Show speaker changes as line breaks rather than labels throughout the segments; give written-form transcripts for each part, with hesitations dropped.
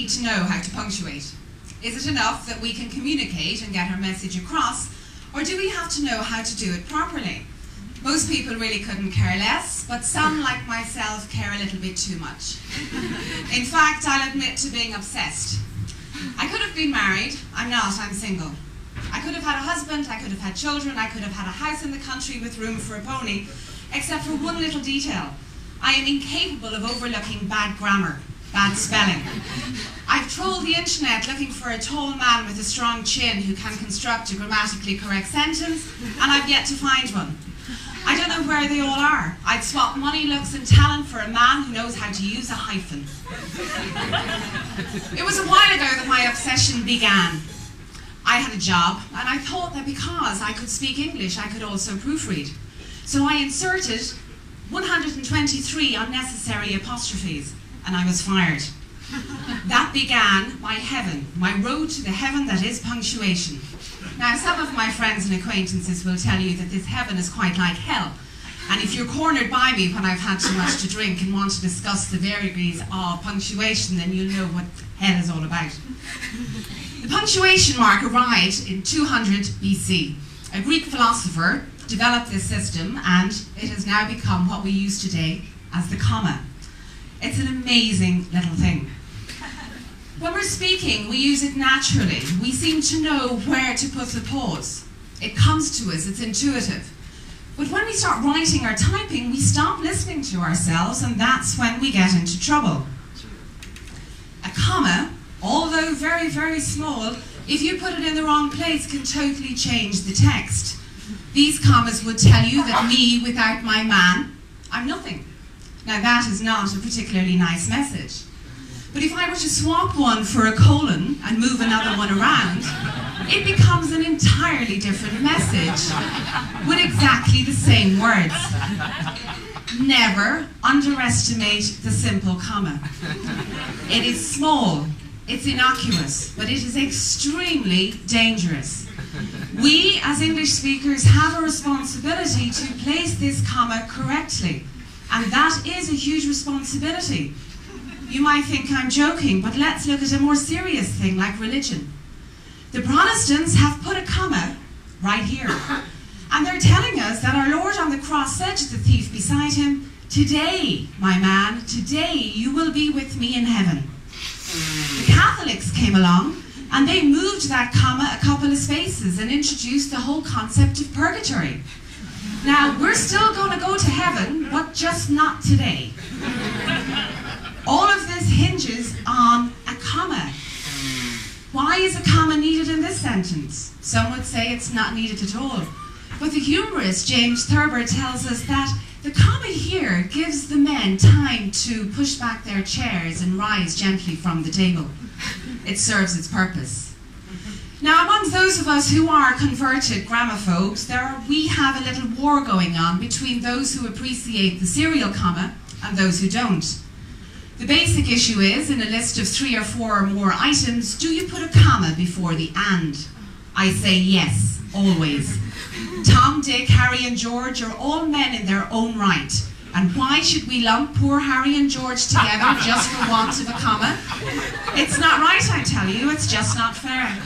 need to know how to punctuate? Is it enough that we can communicate and get our message across, or do we have to know how to do it properly? Most people really couldn't care less, but some, like myself, care a little bit too much. In fact, I'll admit to being obsessed. I could have been married. I'm not, I'm single. I could have had a husband, I could have had children, I could have had a house in the country with room for a pony, except for one little detail. I am incapable of overlooking bad grammar, bad spelling. I've trawled the internet looking for a tall man with a strong chin who can construct a grammatically correct sentence, and I've yet to find one. I don't know where they all are. I'd swap money, looks and talent for a man who knows how to use a hyphen. It was a while ago that my obsession began. I had a job, and I thought that because I could speak English, I could also proofread. So I inserted 123 unnecessary apostrophes, and I was fired. That began my heaven, my road to the heaven that is punctuation. Now, some of my friends and acquaintances will tell you that this heaven is quite like hell. And if you're cornered by me when I've had too much to drink and want to discuss the vagaries of punctuation, then you'll know what hell is all about. The punctuation mark arrived in 200 BC. A Greek philosopher developed this system, and it has now become what we use today as the comma. It's an amazing little thing. When we're speaking, we use it naturally. We seem to know where to put the pause. It comes to us, it's intuitive. But when we start writing or typing, we stop listening to ourselves, and that's when we get into trouble. A comma, although very, very small, if you put it in the wrong place, can totally change the text. These commas would tell you that me without my man, I'm nothing. Now that is not a particularly nice message. But if I were to swap one for a colon and move another one around, it becomes an entirely different message with exactly the same words. Never underestimate the simple comma. It is small, it's innocuous, but it is extremely dangerous. We, as English speakers, have a responsibility to place this comma correctly, and that is a huge responsibility. You might think I'm joking, but let's look at a more serious thing like religion. The Protestants have put a comma right here, and they're telling us that our Lord on the cross said to the thief beside him, "Today, my man, today you will be with me in heaven." The Catholics came along, and they moved that comma a couple of spaces and introduced the whole concept of purgatory. Now, we're still going to go to heaven, but just not today. All of this hinges on a comma. Why is a comma needed in this sentence? Some would say it's not needed at all. But the humorist James Thurber tells us that the comma here gives the men time to push back their chairs and rise gently from the table. It serves its purpose. Now, amongst those of us who are converted grammaphobes, we have a little war going on between those who appreciate the serial comma and those who don't. The basic issue is, in a list of 3 or 4 or more items, do you put a comma before the and? I say yes, always. Tom, Dick, Harry and George are all men in their own right. And why should we lump poor Harry and George together just for want of a comma? It's not right, I tell you, it's just not fair.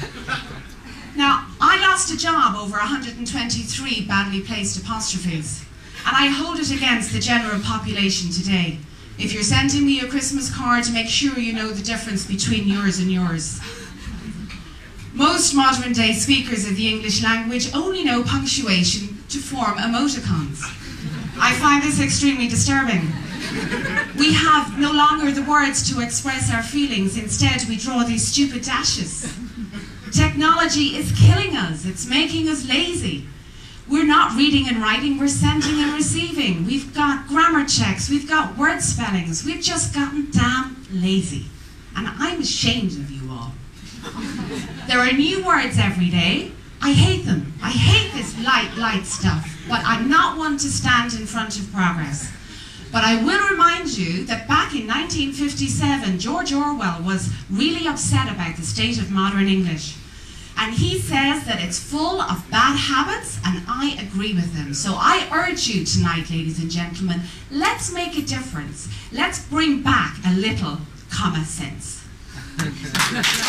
Now, I lost a job over 123 badly placed apostrophes, and I hold it against the general population today. If you're sending me a Christmas card, make sure you know the difference between yours and yours. Most modern day speakers of the English language only know punctuation to form emoticons. I find this extremely disturbing. We have no longer the words to express our feelings. Instead, we draw these stupid dashes. Technology is killing us. It's making us lazy. We're not reading and writing, we're sending and receiving. We've got grammar checks, we've got word spellings. We've just gotten damn lazy. And I'm ashamed of you all. There are new words every day. I hate them. I hate this light stuff. But I'm not one to stand in front of progress. But I will remind you that back in 1957, George Orwell was really upset about the state of modern English. And he says that it's full of bad habits, and I agree with him. So I urge you tonight, ladies and gentlemen, let's make a difference. Let's bring back a little common sense. you.